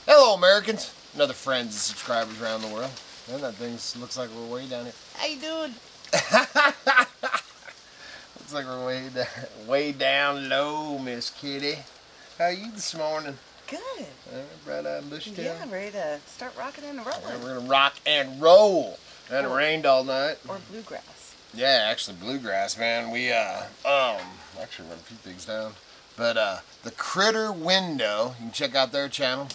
Hello, Americans. Another friends and subscribers around the world. Man, that thing looks like we're way down here. How you doing? Looks like we're way down low, Miss Kitty. How are you this morning? Good. Bright eyed bushy tail? Yeah, I'm ready to start rocking and rolling. Yeah, we're gonna rock and roll. And it rained all night. Or bluegrass. Yeah, actually bluegrass, man. We actually wrote a few things down. But the Critter Window, you can check out their channel.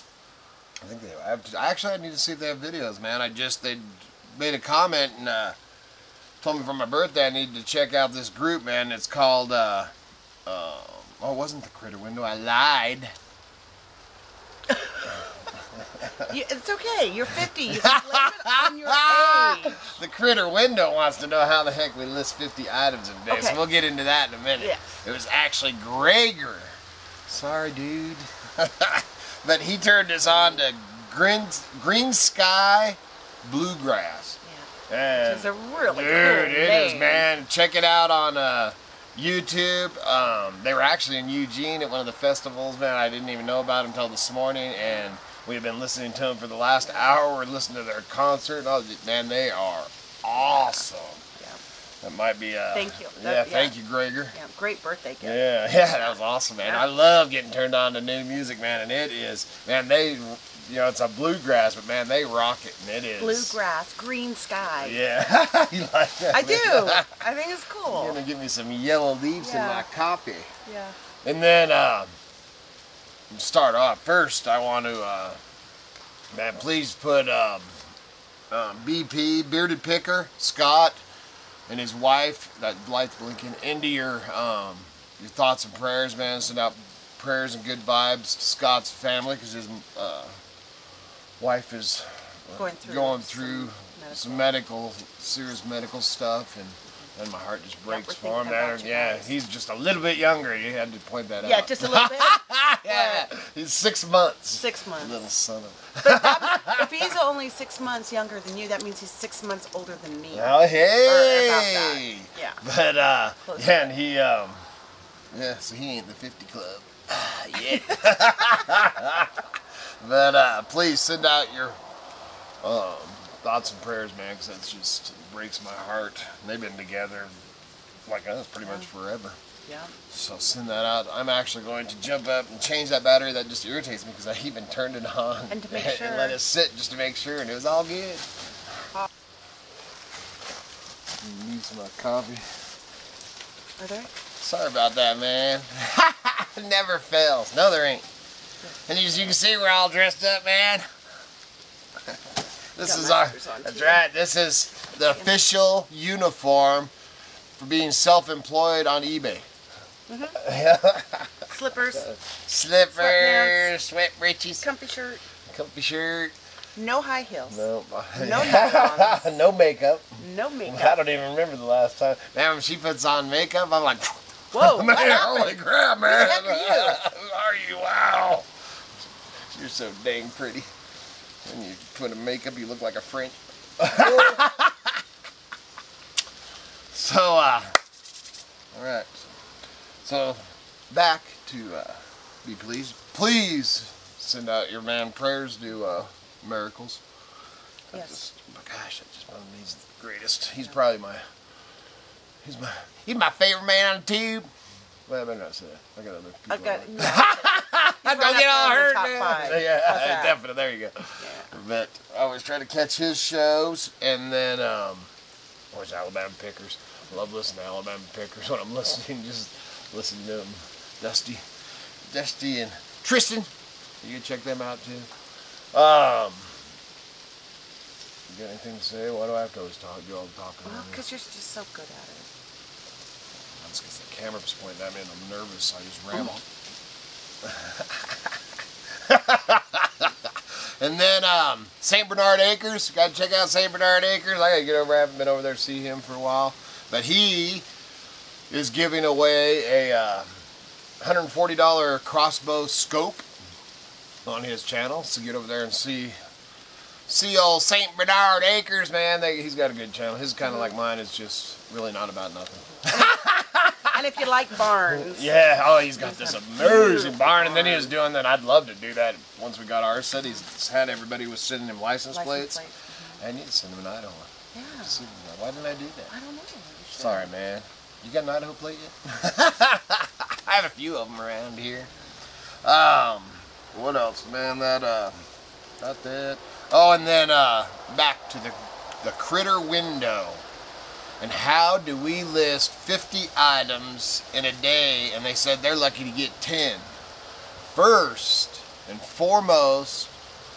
I think they have. I need to see if they have videos, man. They made a comment and told me for my birthday I needed to check out this group, man. It's called oh, it wasn't the Critter Window. I lied. It's okay. You're 50. You can blame it on your age. The Critter Window wants to know how the heck we list 50 items in a day, Okay. so we'll get into that in a minute. Yeah. It was actually Gregor. Sorry, dude. But he turned us on to Green Sky Bluegrass. Yeah. Which is a really dude, cool it name. is, man. Check it out on YouTube. They were actually in Eugene at one of the festivals, man. I didn't even know about them until this morning, and we've been listening to them for the last hour. We're listening to their concert. Oh, man, they are awesome. Yeah. That might be Thank you. Thank you, Gregor. Yeah, great birthday gift. Yeah, that was awesome, man. Yeah. I love getting turned on to new music, man, and it is, man, it's a bluegrass, but man, they rock it, and it is. Bluegrass, green sky. Yeah, you like that? I man? do. I think it's cool. You're gonna give me some yellow leaves in my coffee. Yeah. And then, start off first, I want to, man, please put BP, Bearded Picker, Scott, and his wife, that Blythe Blinken, into your thoughts and prayers, man. Send out prayers and good vibes to Scott's family, because his wife is going through some serious medical stuff, and my heart just breaks for him. Yeah, he's just a little bit younger. You had to point that out. Yeah, just a little bit. Yeah, he's 6 months. 6 months. Little son of But if he's only 6 months younger than you, that means he's 6 months older than me. Oh, hey! Yeah. But, Close yeah, and he, so he ain't the 50 club. Yeah. But, please send out your, thoughts and prayers, man, because that just breaks my heart. They've been together, like us, pretty much forever. Yeah. So send that out. I'm actually going to jump up and change that battery. That just irritates me because I even turned it on And to make sure. and let it sit just to make sure, and it was all good. Need some coffee. Are there? Sorry about that, man. It never fails. No, there ain't. And as you can see, we're all dressed up, man. This is that's right. This is the official uniform for being self-employed on eBay. Slippers. Slippers, sweat breeches, Comfy shirt. No high heels. No. No nylons. No makeup. No makeup. I don't even remember the last time. Man, when she puts on makeup, I'm like, Whoa, man, what happened? holy crap, man. What the heck Are you? Wow. You're so dang pretty. When you put on makeup, you look like a French. So, alright. So, back to, be pleased. Please send out your man prayers to, Miracles. Yes. Gosh, he's the greatest. He's probably he's my favorite man on the tube. Well, I better not say that. I got other people. Don't get all hurt, man. Yeah, definitely. There you go. Yeah. But I always try to catch his shows, and then always Alabama Pickers. I love listening to Alabama Pickers when I'm listening. Just listen to them. Dusty and Tristan. You can check them out too. You got anything to say? Why do I have to always talk? You all talking? Well, because you're just so good at it. That's because the camera was pointing at me and I'm nervous. I just ramble. And then St. Bernard Acres. Got to check out St. Bernard Acres. I got to get over. I haven't been over there to see him for a while. But he is giving away a $140 crossbow scope on his channel. So get over there and see old St. Bernard Acres, man. He's got a good channel. His is kind of like mine. It's just really not about nothing. And if you like barns. Yeah, oh, he's got this amazing barn, and then he was doing that. I'd love to do that once we got ours set. He's had everybody was sending him license plates. I need to send him an Idaho. Yeah. Why didn't I do that? I don't know. Sorry, man. You got an Idaho plate yet? I have a few of them around here. What else, man? Not that. Oh, and then back to the critter window. And how do we list 50 items in a day? And they said they're lucky to get 10. First and foremost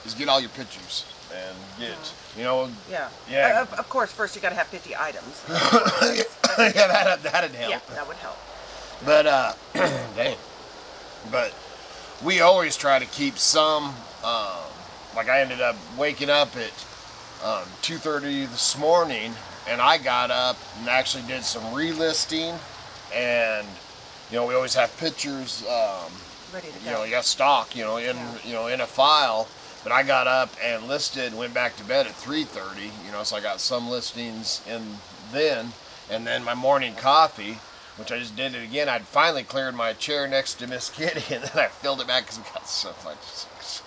is get all your pictures and get, you know. Yeah. Of course, first you got to have 50 items. Yeah, that'd help. Yeah, that would help. But dang. But we always try to keep some. Like I ended up waking up at 2:30 this morning. And I got up and actually did some relisting, and you know we always have pictures, ready to go. You know, you got stock, you know, in a file. But I got up and listed, went back to bed at 3:30. You know, so I got some listings in then, and then my morning coffee, which I just did it again. I'd finally cleared my chair next to Miss Kitty, and then I filled it back because we got so much.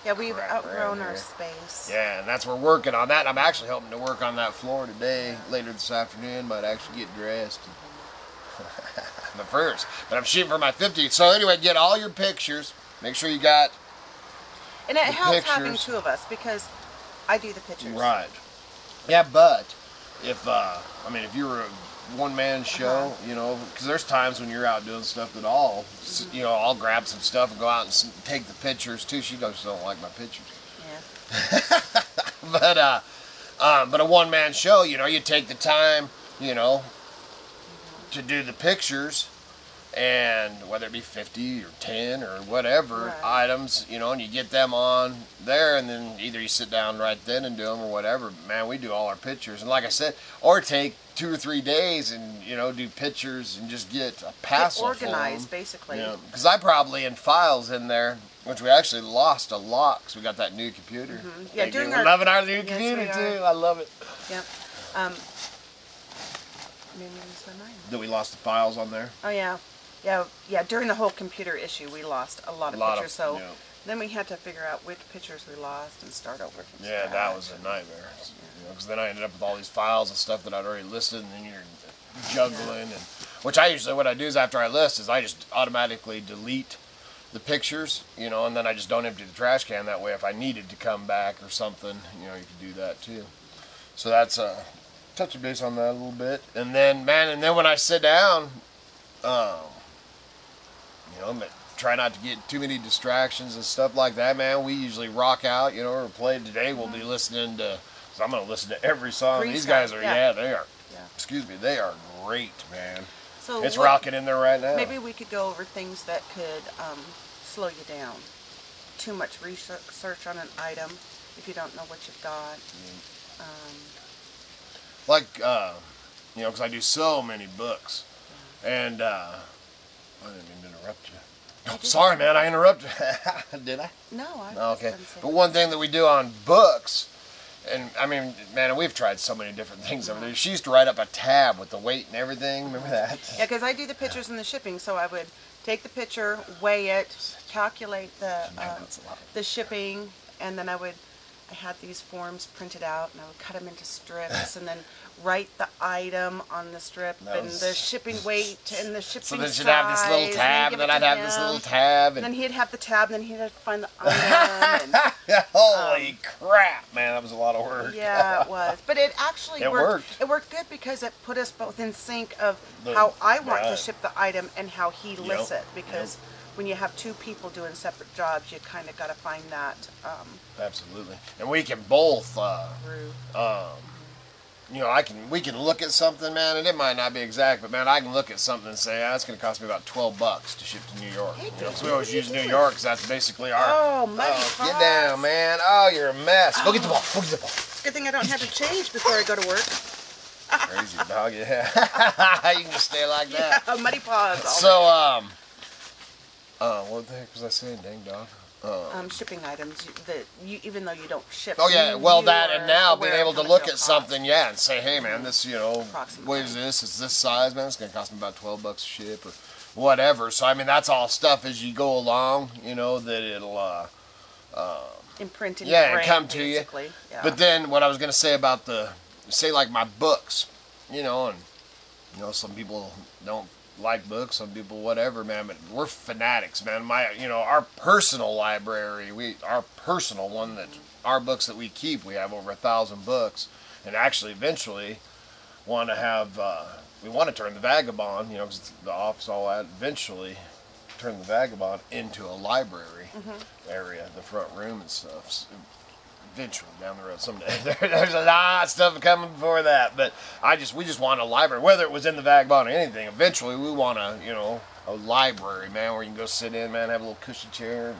Yeah, we've outgrown our space. Yeah, and that's we're working on that. I'm actually hoping to work on that floor today, later this afternoon. Might actually get dressed. But I'm shooting for my 50. So anyway, get all your pictures. Make sure you got. And it helps having two of us because I do the pictures. Right. Yeah, but if if you were a one-man show, you know, because there's times when you're out doing stuff that you know, I'll grab some stuff and go out and take the pictures too. She just don't like my pictures. Yeah. But a one-man show, you know, you take the time, you know, to do the pictures, and whether it be 50 or 10 or whatever items, you know, and you get them on there, and then either you sit down right then and do them or whatever. Man, we do all our pictures, and like I said, or take 2 or 3 days and, you know, do pictures and just get a passel organized, basically. Yeah, because I probably in files in there, which we actually lost a lot because we got that new computer. Yeah, we're loving our new computer too. I love it. Yep. That we lost the files on there. Oh yeah. Yeah, during the whole computer issue, we lost a lot of pictures. Then we had to figure out which pictures we lost and start over from scratch. That was a nightmare. Because then I ended up with all these files and stuff that I'd already listed, and then you're juggling. And which what I do is after I list is I just automatically delete the pictures, you know, and then I just don't empty the trash can. That way, if I needed to come back or something, you know, you could do that too. So that's touching base on that a little bit. And then, when I sit down, you know, try not to get too many distractions and stuff like that, man. We usually rock out, you know, or play today. We'll be listening to, so I'm going to listen to every song. These guys are, excuse me, they are great, man. So it's rocking in there right now. Maybe we could go over things that could slow you down. Too much research on an item if you don't know what you've got. You know, because I do so many books. And, I didn't mean to interrupt you. Oh, sorry, man, I interrupted. Did I? No, okay. But one thing that we do on books, and I mean, man, we've tried so many different things over there. She used to write up a tab with the weight and everything. Remember that? Yeah, because I do the pictures and the shipping, so I would take the picture, weigh it, calculate the shipping, and then I had these forms printed out, and I would cut them into strips, and then write the item on the strip and the shipping weight and the shipping size. So then she'd have this little tab, and then I'd have this little tab. And then he'd have the tab, and then he'd have to find the item. And, holy crap, man, that was a lot of work. Yeah, it was. But it actually worked. It worked good because it put us both in sync of how I want to ship the item and how he lists it. Because when you have two people doing separate jobs, you kind of got to find that. Absolutely. And we can both, you know, we can look at something, man, and it might not be exact, but man, I can look at something and say, it's going to cost me about $12 to ship to New York. You know, so we always use New York because that's basically our. Get down, man. Oh, you're a mess. Go get the ball. Go get the ball. Good thing I don't have to change before I go to work. Crazy dog, yeah. You can just stay like that. Yeah, muddy paws. So, what the heck was I saying? Dang dog. shipping items that you, even though you don't ship. Oh yeah, well that and now being aware able of to how look much at it'll cost. something, yeah, and say, hey man, this, you know, Approximately. what is this? It's this size, man. It's gonna cost me about $12 a ship or whatever. So I mean, that's all stuff as you go along, you know, that it'll imprint in your brain, and come to basically. you. Yeah. But then what I was gonna say about say like my books, you know, and you know, some people don't like books, some people whatever, man, but we're fanatics, man. Our personal library, our personal one, that our books that we keep, we have over 1,000 books, and actually eventually want to have we want to turn the Vagabond, you know, because the office, all that, eventually turn the Vagabond into a library area, the front room and stuff. So eventually, down the road someday. There's a lot of stuff coming before that, but we just want a library, whether it was in the Vagabond or anything. Eventually, we want a library, man, where you can go sit in, man, have a little cushy chair.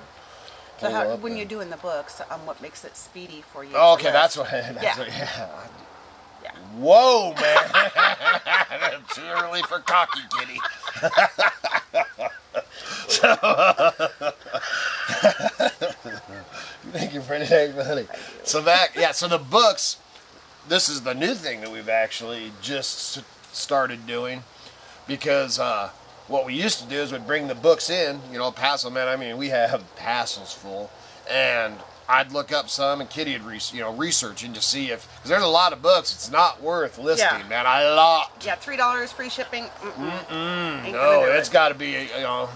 And so when you're doing the books, what makes it speedy for you? Oh, okay, that's what. Yeah. Whoa, man! Too early for cocky, kitty. You think you're pretty dang funny. So so the books. This is the new thing that we've actually just started doing, because what we used to do is we'd bring the books in, you know, pass them in. I mean, we have parcels full, and I'd look up some, and Kitty would researching to see because there's a lot of books. It's not worth listing, man. Yeah, $3 free shipping. No, it's got to be a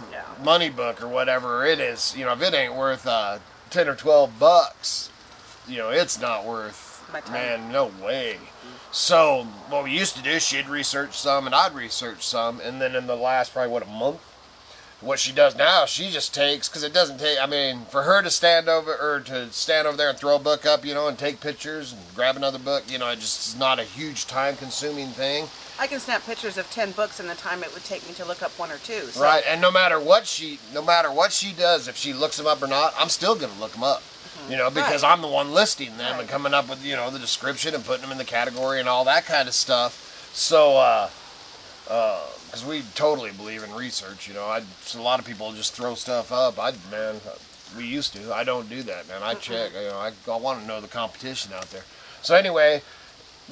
money book or whatever it is. You know, if it ain't worth $10 or $12, you know, it's not worth. My time. Man, no way. So what we used to do, she'd research some, and I'd research some, and then in the last probably a month. What she does now, she just takes, because it doesn't take, I mean, for her to stand over there and throw a book up, you know, and take pictures and grab another book, you know, it just is not a huge time-consuming thing. I can snap pictures of 10 books in the time it would take me to look up 1 or 2. So. Right, and no matter what she does, if she looks them up or not, I'm still going to look them up. You know, because I'm the one listing them and coming up with, you know, the description and putting them in the category and all that kind of stuff. So, because we totally believe in research, you know. A lot of people just throw stuff up. We used to. I don't do that, man. I check. You know, I want to know the competition out there. So anyway,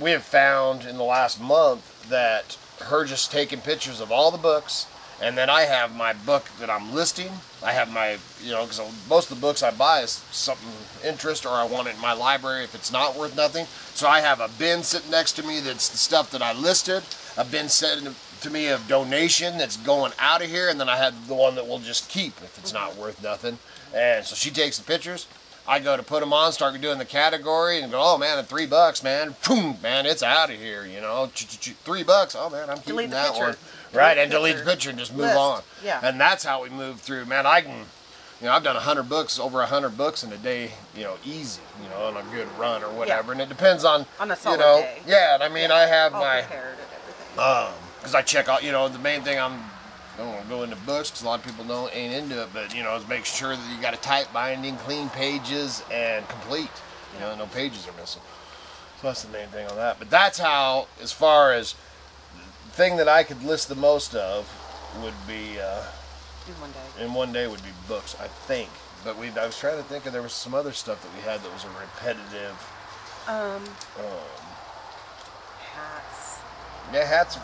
we have found in the last month that her just taking pictures of all the books, and then I have my book that I'm listing. I have my, you know, because most of the books I buy is something interest, or I want it in my library if it's not worth nothing. So I have a bin sitting next to me that's the stuff that I listed. A bin sitting to me of donation that's going out of here, and then I have the one that we'll just keep if it's not worth nothing. And so she takes the pictures. I go to put them on, start doing the category, and go, oh man, at $3, man, boom, man, it's out of here, you know, $3, oh man, I'm keeping that one. Right, and delete the picture and just move on. Yeah. And that's how we move through. Man, I've done 100 books, over 100 books in a day, you know, easy, you know, on a good run or whatever. And it depends on a solid day. Yeah, and I mean, I have my, prepared and everything. because I check out, you know, the main thing I don't want to go into books because a lot of people ain't into it, but, you know, is make sure that you got a tight binding, clean pages, and complete. You know, no pages are missing. So that's the main thing on that. But that's how, as far as the thing that I could list the most of would be, in one day would be books, I think. But I was trying to think, there was some other stuff that we had that was a repetitive. Hats. Yeah, hats are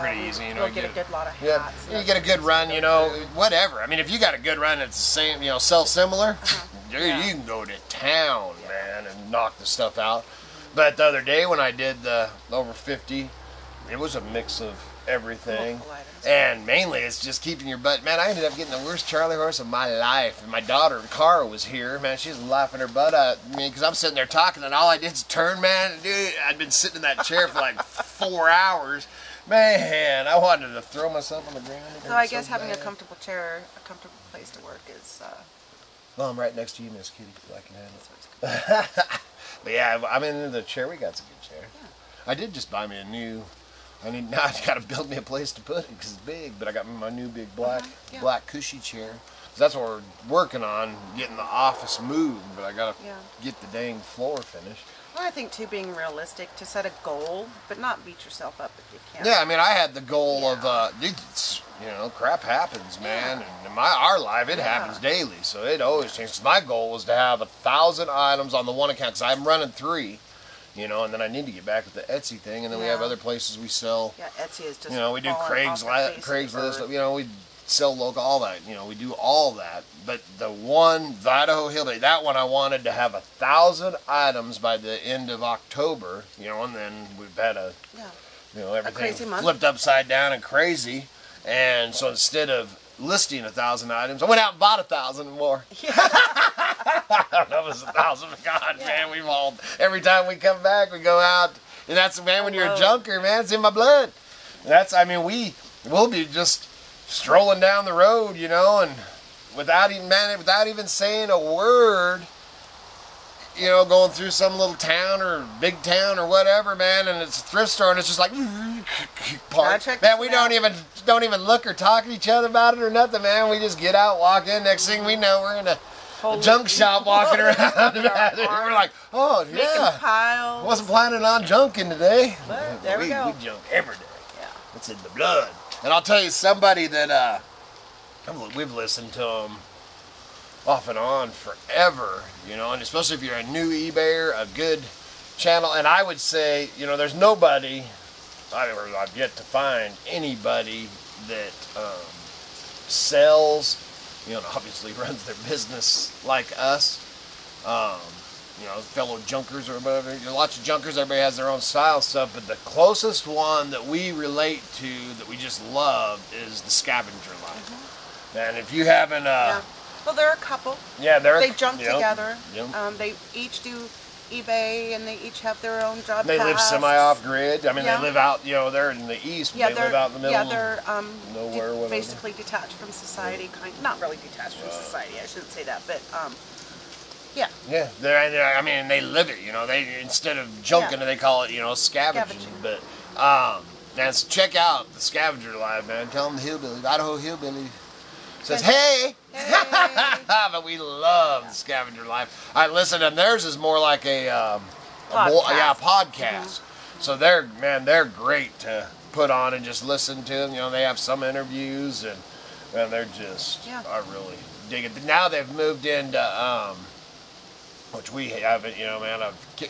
pretty easy, you know. You'll get a good lot of hats. Yeah, you get a good run, you know, whatever. I mean, if you got a good run that's the same, you know, sell similar, dude, you can go to town, man, and knock the stuff out. But the other day when I did the over 50, it was a mix of everything. And mainly it's just keeping your butt. Man, I ended up getting the worst Charlie horse of my life. And my daughter, Cara, was here. Man, she was laughing her butt at me because I'm sitting there talking, and all I did is turn, man. Dude, I'd been sitting in that chair for like 4 hours. Man, I wanted to throw myself on the ground. So I guess having a comfortable chair, a comfortable place to work is... Well, I'm right next to you, Miss Kitty, so I can handle it. But yeah, I mean, the chair we got's a good chair. Yeah. I did just buy me a new... now I got to build me a place to put it because it's big. But I got my new big black cushy chair. That's what we're working on, getting the office moved. But I gotta get the dang floor finished. Well, I think too, being realistic, to set a goal, but not beat yourself up if you can't. Yeah, I mean, I had the goal of, dude, you know, crap happens, man. And in our life, it happens daily, so it always changes. My goal was to have 1,000 items on the one account, because I'm running 3, you know, and then I need to get back with the Etsy thing, and then we have other places we sell. Yeah, Etsy is just, you know, we do Craigslist, you know, we sell local, all that, you know, we do all that. But the Idaho Hillbilly, that one I wanted to have 1,000 items by the end of October, you know, and then we've had you know, everything flipped upside down and crazy. And so instead of listing 1,000 items, I went out and bought 1,000 more. Yeah. I don't know if it's 1,000, but God, man, we've all, every time we come back, we go out, and that's, man, when you're a junker, man, it's in my blood. That's, I mean, we'll be just strolling down the road, you know, and without even saying a word, you know, going through some little town or big town or whatever, man, and it's a thrift store, and it's just like, man, we don't even look or talk at each other about it or nothing, man. We just get out, walk in. Next thing we know, we're in a junk shop walking around. We're like, oh yeah, piles. Wasn't planning on junking today. But there we go. We junk every day. Yeah, it's in the blood. And I'll tell you, somebody that we've listened to them off and on forever, you know, and especially if you're a new eBayer, a good channel, and I would say, you know, there's nobody, I've yet to find anybody that sells, you know, obviously runs their business like us, you know, fellow junkers or whatever. You know, lots of junkers, everybody has their own style stuff, but the closest one that we relate to, that we just love, is the Scavenger Life. And if you haven't, well, there are a couple. Yeah, they jump together. Yep. They each do eBay, and they each have their own job. They live semi-off-grid. I mean, they live out, you know, they're in the east, but they live out in the middle. Yeah, they're nowhere, whatever. Basically detached from society, not really detached from society. I shouldn't say that, but yeah. Yeah, I mean, they live it. You know, they, instead of junking, they call it, you know, scavenging. But now check out the Scavenger Life, man. Tell them the Hillbilly, Idaho Hillbilly says, hey! But we love the Scavenger Life. I listen, and theirs is more like a podcast. So they're great to put on and just listen to them. You know, they have some interviews, and they're just, I really dig it. Now they've moved into, which we haven't, you know, man,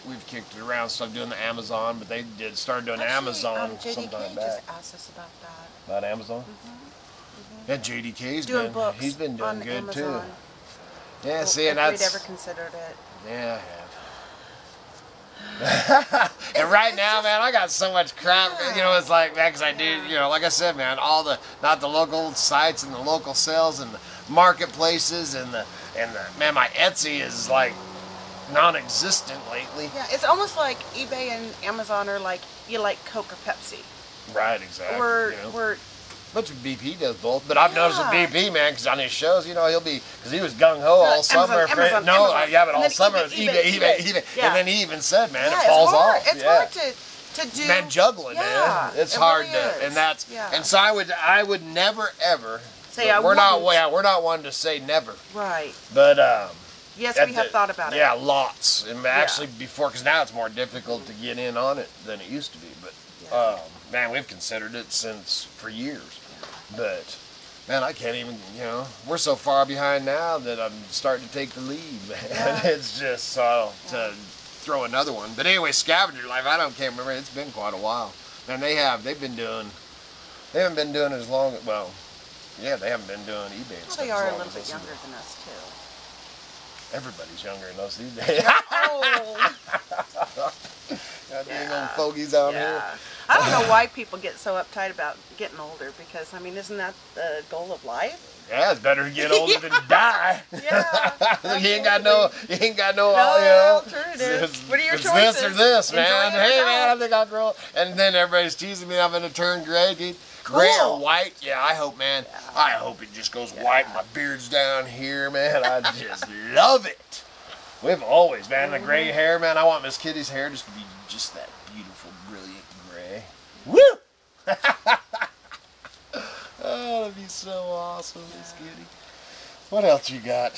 we've kicked it around, stuff doing the Amazon, but they started doing Amazon sometime back. Just asked us about that. About Amazon? Yeah, JDK's he's been doing good Amazon. Too. Yeah, see, and that's. If we'd ever considered it. Yeah, I have. And right now, man, I got so much crap. You know, it's like, man, because I do, you know, like I said, man, not the local sites and the local sales and the marketplaces and the man, my Etsy is like non-existent lately. Yeah, it's almost like eBay and Amazon are like, you like Coke or Pepsi. Right, exactly. We're But BP does both. But I've noticed with BP, man, because on his shows, you know, he'll be, because he was gung-ho all summer. Amazon. But all summer it was eBay. Yeah. And then he even said, man, it falls off. It's hard to do. Man, juggling, man. It's hard really to, and that's, and so I would never, ever, say we're not one to say never. Right. But, yes, we have thought about it. Yeah, lots. And actually before, because now it's more difficult to get in on it than it used to be. But, man, we've considered it for years. But, man, I can't even, you know, we're so far behind now that I'm starting to take the lead, man. Yeah. It's just to throw another one. But anyway, Scavenger Life, can't remember, it's been quite a while. And they haven't been doing it as long, they haven't been doing eBay and stuff. They are a little bit younger than us, too. Everybody's younger than us these days. Got dang old fogies out here. I don't know why people get so uptight about getting older, because, I mean, isn't that the goal of life? Yeah, it's better to get older than die. Yeah. You ain't got no alternative. What are your choices? It's this or this, man. Hey, man, I think I'll grow. And then everybody's teasing me I'm going to turn gray, dude. Gray or white? Yeah, I hope, man. Yeah. I hope it just goes white. My beard's down here, man. I just love it. We've always, man, the gray hair, man. I want Miss Kitty's hair just to be just that beautiful, brilliant gray. Woo! Oh, that'd be so awesome, Miss Kitty. What else you got? I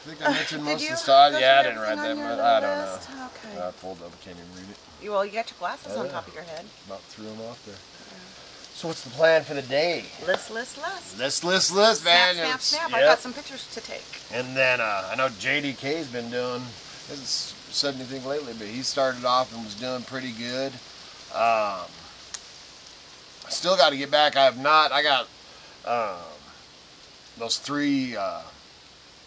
think I mentioned most of the stuff. Yeah, I didn't write that much. I don't know. Okay. I pulled up. I can't even read it. Well, you got your glasses on top of your head. About threw them off there. Yeah. So what's the plan for the day? List, man. Snap. Yep. I got some pictures to take. And then I know JDK's been doing, hasn't said anything lately, but he started off and was doing pretty good. I still got to get back. I got those 3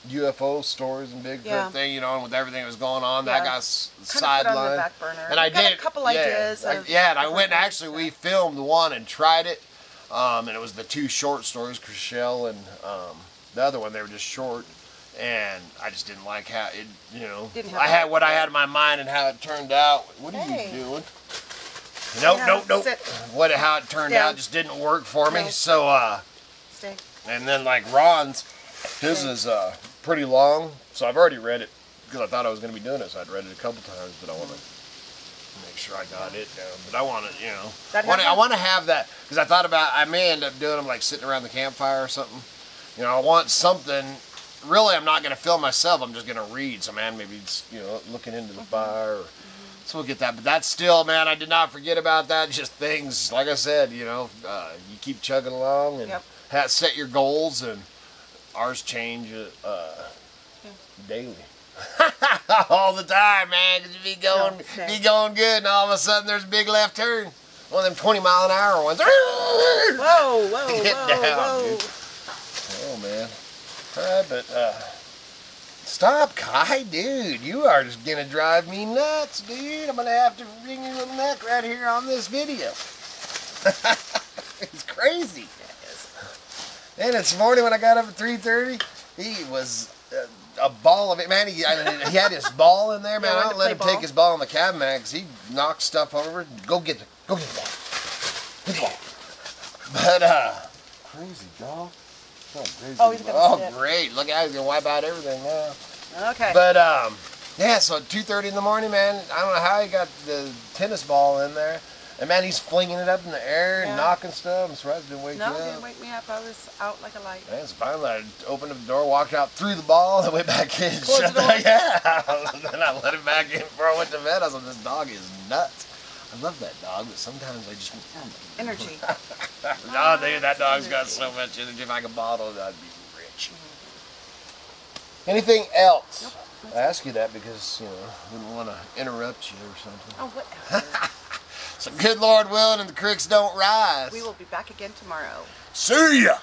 UFO stories and Bigfoot thing, you know, and with everything that was going on, that got sidelined. And I did a couple ideas. And I went and actually we filmed one and tried it, and it was the 2 short stories, Chriselle and the other one. They were just short, and I just didn't like how it, you know, I had what I had in my mind and how it turned out. What are you doing? Nope. How it turned out just didn't work for me. So and then like Ron's, his is pretty long, so I've already read it because I thought I was going to be doing it, so I'd read it a couple times, but I want to make sure I got it down. But I want to, you know, I want to have that, because I thought about, I may end up doing them like sitting around the campfire or something. You know, I want something, really I'm not going to film myself, I'm just going to read. So man, maybe it's, you know, looking into the fire, or, so we'll get that. But that's still, man, I did not forget about that. Just things, like I said, you know, you keep chugging along and set your goals, and ours change daily. All the time, man, because you be going good, and all of a sudden there's a big left turn. One of them 20-mile-an-hour ones. Whoa. Get down, dude. Oh, man. All right, but stop, Kai, dude. You are just going to drive me nuts, dude. I'm going to have to wring your little neck right here on this video. It's crazy. And this morning when I got up at 3:30, he was a ball of it, man. He had his ball in there, man. I don't let him take his ball in the cabin, man, because he knocks stuff over. Go get the ball. Get the ball. But crazy dog. Oh, great! Look at, he's gonna wipe out everything now. Okay. But yeah. So at 2:30 in the morning, man. I don't know how he got the tennis ball in there. And man, he's flinging it up in the air and knocking stuff. I'm surprised it didn't wake you up. No, it didn't wake me up. I was out like a light. Man, so finally I opened up the door, walked out through the ball, and went back in. Shut the door. Then I let him back in before I went to bed. I was like, this dog is nuts. I love that dog, but sometimes I just... Energy. No, dude, that dog's got so much energy. If I could bottle it, I'd be rich. Anything else? Nope. I ask you that because, you know, I wouldn't want to interrupt you or something. Oh, whatever. So good Lord willing and the creeks don't rise. We will be back again tomorrow. See ya!